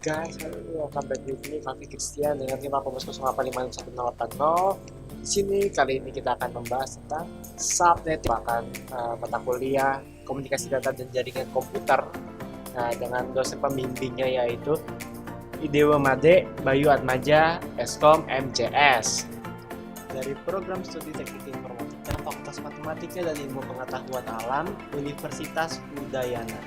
Guys, welcome back with me, Fakih Christian dengan 5,085680. Di sini kali ini kita akan membahas tentang subnet, bahkan mata kuliah komunikasi data dan jaringan komputer. Nah, dengan dosen pembimbingnya yaitu Idewa Made, Bayu Atmaja, Eskom MCS. Dari program studi teknik informatika, Fakultas Matematika dan Ilmu Pengetahuan Alam, Universitas Udayana.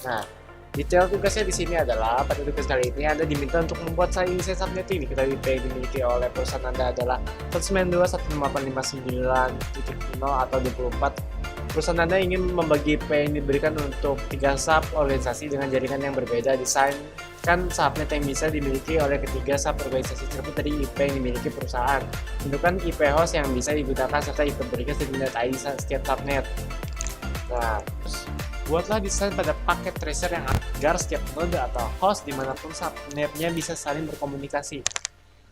Nah, detail tugasnya di sini adalah pada tugas kali ini Anda diminta untuk membuat sign subnet ini. Kita IP yang dimiliki oleh perusahaan Anda adalah 192.16859.0 atau 24. Perusahaan Anda ingin membagi IP yang diberikan untuk 3 sub organisasi dengan jaringan yang berbeda. Desainkan subnet yang bisa dimiliki oleh ketiga sub organisasi tersebut dari IP yang dimiliki perusahaan. Tentukan IP host yang bisa digunakan serta IP berikan net ID setiap subnet. Nah, buatlah desain pada paket tracer yang agar setiap node atau host dimanapun subnetnya bisa saling berkomunikasi.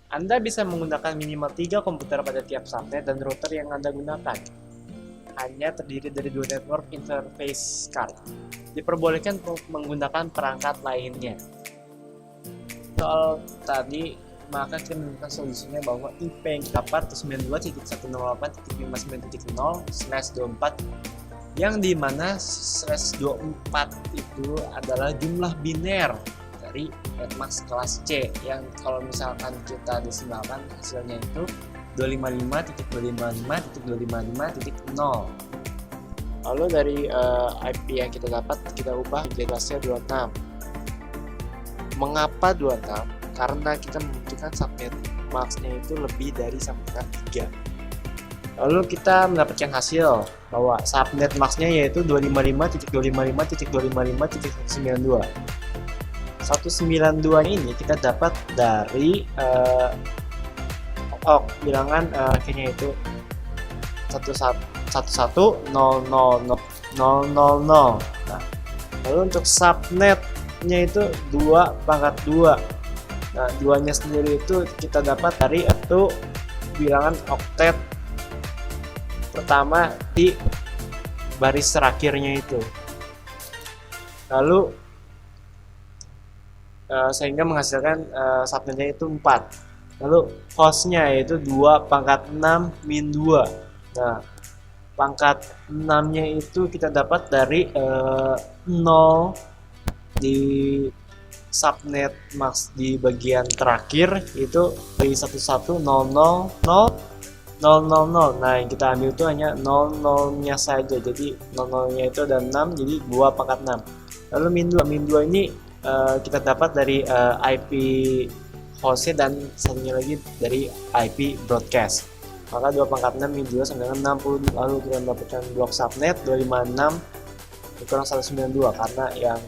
Anda bisa menggunakan minimal 3 komputer pada tiap subnet dan router yang Anda gunakan hanya terdiri dari 2 network interface card. Diperbolehkan untuk menggunakan perangkat lainnya. Soal tadi, maka kita menemukan solusinya bahwa IP yang kita dapat 92.168.59.0/24 yang dimana /24 itu adalah jumlah biner dari Nmap kelas C yang kalau misalkan kita desimalkan hasilnya itu 255.255.255.0. Lalu dari IP yang kita dapat kita ubah kelasnya 26. Mengapa 26? Karena kita membutuhkan subnet max-nya itu lebih dari subnet 3. Lalu kita mendapatkan hasil bahwa subnet max-nya yaitu 255.255.255.192. 192 ini kita dapat dari bilangan kayaknya itu 11000000. Nah, lalu untuk subnetnya itu 2/2. Nah, 2-nya sendiri itu kita dapat dari itu bilangan oktet pertama di baris terakhirnya itu. Lalu sehingga menghasilkan subnetnya itu 4. Lalu hostnya yaitu 2/6-2. Nah, pangkat 6-nya itu kita dapat dari 0 di subnet max di bagian terakhir itu dari 11000000. Nah, yang kita ambil itu hanya 00-nya saja. Jadi 00-nya itu ada 6, jadi 2/6. Lalu min2 ini kita dapat dari IP hostnya dan satunya lagi dari IP broadcast. Maka 2/6 min2 sama dengan 60. Lalu kita mendapatkan blok subnet 256 kurang 192 karena yang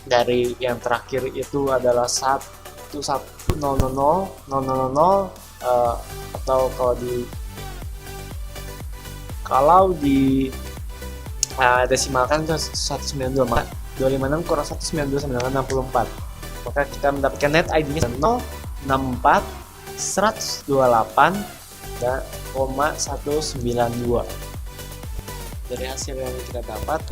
dari yang terakhir itu adalah 1100000 atau kalau di desimalkan itu 192, maka 256 kurang 192 sama dengan 64. Maka kita mendapatkan net ID-nya 064 128 dan 192. Dari hasil yang kita dapat,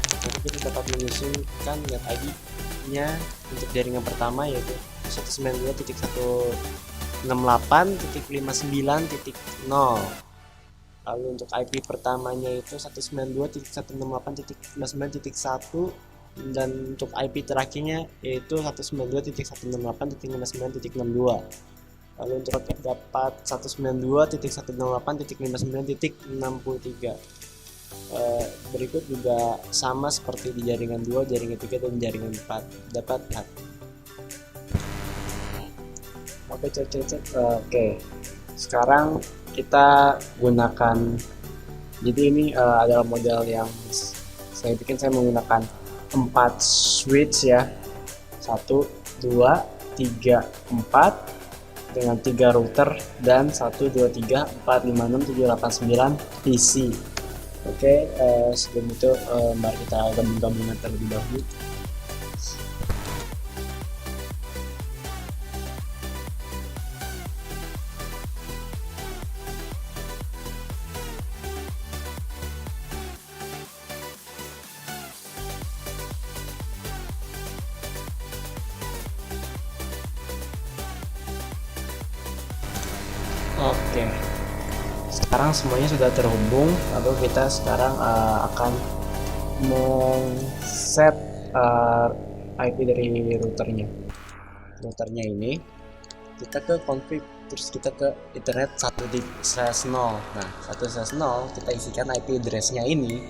kita dapat menyusunkan net ID-nya untuk jaringan pertama yaitu 192.168.59.0. Lalu untuk IP pertamanya itu 192.168.59.1 dan untuk IP terakhirnya yaitu 192.168.59.62. Lalu untuk dapat 192.168.59.63. Berikut juga sama seperti di jaringan 2, jaringan 3 dan jaringan 4 dapat Oke, Oke. Sekarang kita gunakan, jadi ini adalah model yang saya menggunakan 4 switch ya, 1, 2, 3, 4 dengan 3 router dan 1, 2, 3, 4, 5, 6, 7, 8, 9 PC. Oke, sebelum itu mari kita gabung-gabungan terlebih dahulu. Oke, sekarang semuanya sudah terhubung, lalu kita sekarang akan men-set IP dari routernya ini. Kita ke config, terus kita ke internet 1.0. Nah, 1.0 kita isikan IP address-nya ini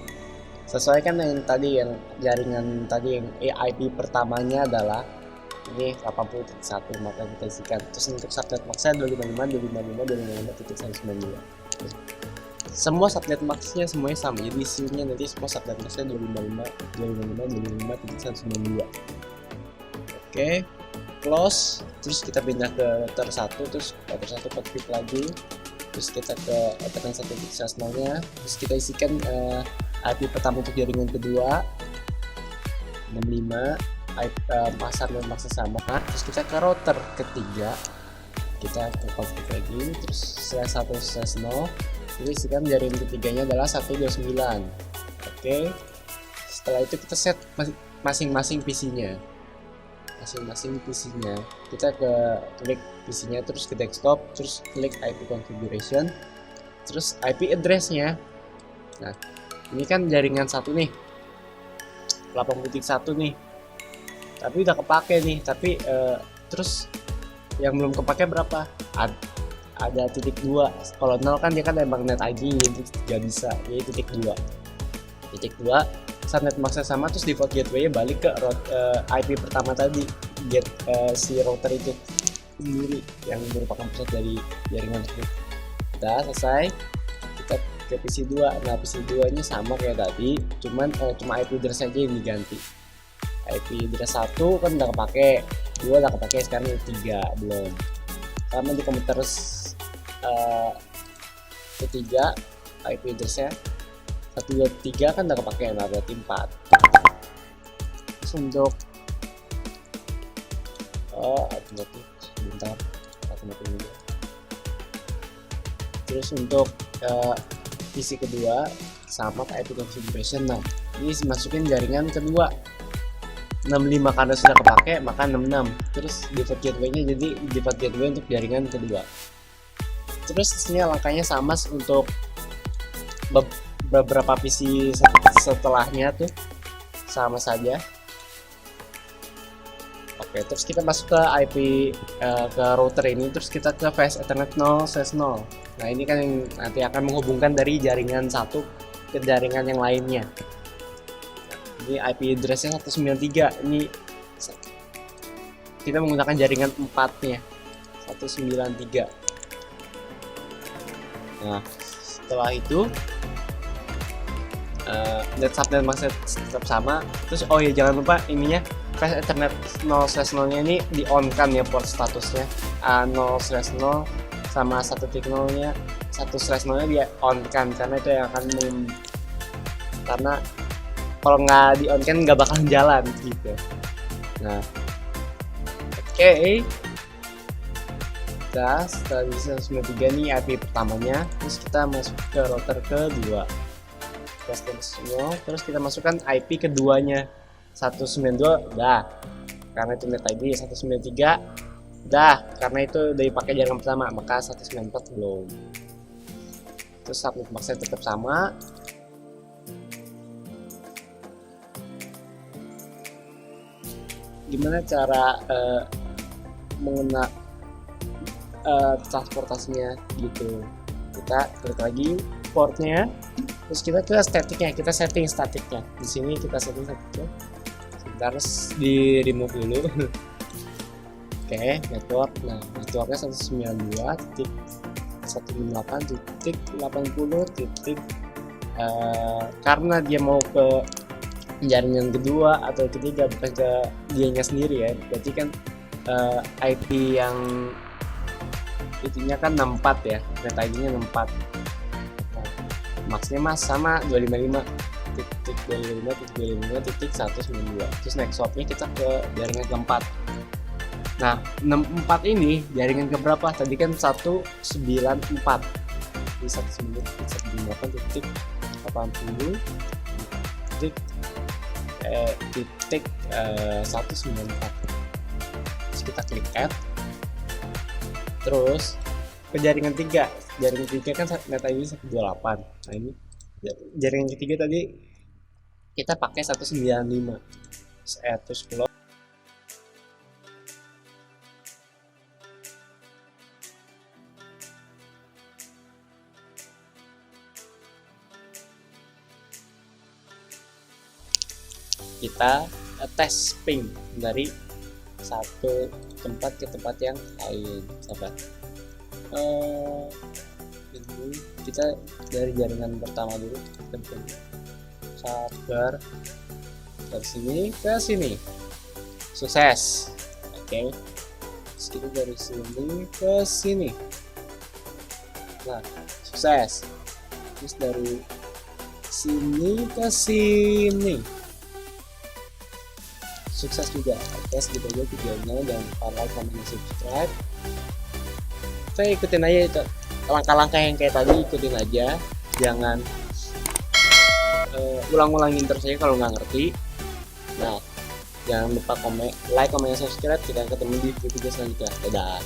sesuaikan yang tadi, yang jaringan tadi, yang IP pertamanya adalah ini 80.1, maka kita isikan. Terus untuk subnet max-nya 255.255.255.192. Semua subnet max-nya semuanya sama, jadi isinya nanti semua subnet max-nya 255.255.192. Oke, close. Terus kita pindah ke router 1, terus router 1 config lagi, terus kita ke internet 1.0 nya, terus kita isikan IP pertama untuk jaringan kedua 65, pasar dan maksa sama. Terus kita ke router ketiga, kita ke config lagi, terus /1/0, jadi isikan jaringan ketiganya adalah 129. Oke, setelah itu kita set masing-masing PC-nya. Kita klik PC-nya, terus ke desktop, terus klik IP configuration, terus IP address-nya. Nah, ini kan jaringan satu nih, 80.1 nih, tapi udah kepake nih, tapi terus yang belum kepake berapa? Ada titik 2. Kalau 0 kan dia kan emang net ID, jadi nggak bisa, jadi titik 2. Subnet max sama, terus default gateway-nya balik ke IP pertama tadi, si router itu sendiri yang merupakan pusat dari jaringan itu. Udah selesai, kita ke PC2. Nah, PC2 nya sama kayak tadi, cuma IP address aja yang diganti. IP address 1 kan udah kepake, 2 udah kepake, sekarang 3 belum. Sama di komputer ketiga, IP address-nya 123 kan udah kepake, nah berarti 4. Terus untuk alternatif sebentar, alternatif dulu. Terus untuk PC kedua sama IP configuration. Nah, ini masukin jaringan kedua 65 karena sudah kepake, maka 66. Terus default gateway-nya jadi default gateway untuk jaringan kedua. Terus sini langkahnya sama untuk beberapa PC setelahnya tuh sama saja. Oke, terus kita masuk ke IP ke router ini, terus kita ke VS Ethernet 0/0. Nah, ini kan yang nanti akan menghubungkan dari jaringan satu ke jaringan yang lainnya. Ini IP address-nya 193. Ini kita menggunakan jaringan 4-nya 193. Nah, setelah itu net subnet max tetap sama. Terus oh ya, jangan lupa ininya VS Ethernet 0/0 nya ini di on kan ya, port statusnya 0/0 sama 1.0 nya 1/0 nya dia on kan, karena itu yang akan karena kalau nggak di on kan nggak bakalan jalan gitu. Nah, oke. Kita setelah bisa 93 nih IP pertamanya, terus kita masuk ke router kedua. Terus kita masukkan IP keduanya 192, udah karena itu net ID. 193 udah karena itu dari pakai jaringan pertama, maka 194 belum. Terus subnet max-nya tetap sama. Gimana cara mengenal transportasinya gitu? Kita klik lagi portnya, terus kita ke statiknya, kita setting statiknya. Di sini kita setting statiknya. Sebentar, di remove dulu. Oke, network. Nah, networknya 192.168.80. Karena dia mau ke jaringan kedua atau ketiga, bukan ke dianya sendiri ya. Berarti kan IP yang itunya kan 64 ya, net ID-nya 64. Nah, max-nya mas sama 255.255.192. Terus next swap-nya kita ke jaringan keempat. Nah, 64 ini jaringan keberapa? Tadi kan 194. Jadi 198.80 titik 194. Terus kita klik add. Terus ke jaringan 3. Jaringan 3 kan data ini 128. Nah ini jaringan ketiga tadi kita pakai 195. Terus kalau kita tes ping dari satu tempat ke tempat yang lain, sahabat. Ini kita dari jaringan pertama dulu, sabar, dari sini ke sini, sukses. Oke, terus kita dari sini ke sini, nah sukses. Terus dari sini ke sini, sukses juga. Oke, segitu aja videonya. Jangan lupa like, comment, dan subscribe. Saya ikutin aja itu langkah-langkah yang kayak tadi, ikutin aja. Jangan ulang-ulangin terus aja kalau nggak ngerti. Nah, jangan lupa like, comment, dan subscribe. Kita ketemu di video selanjutnya. Dadah.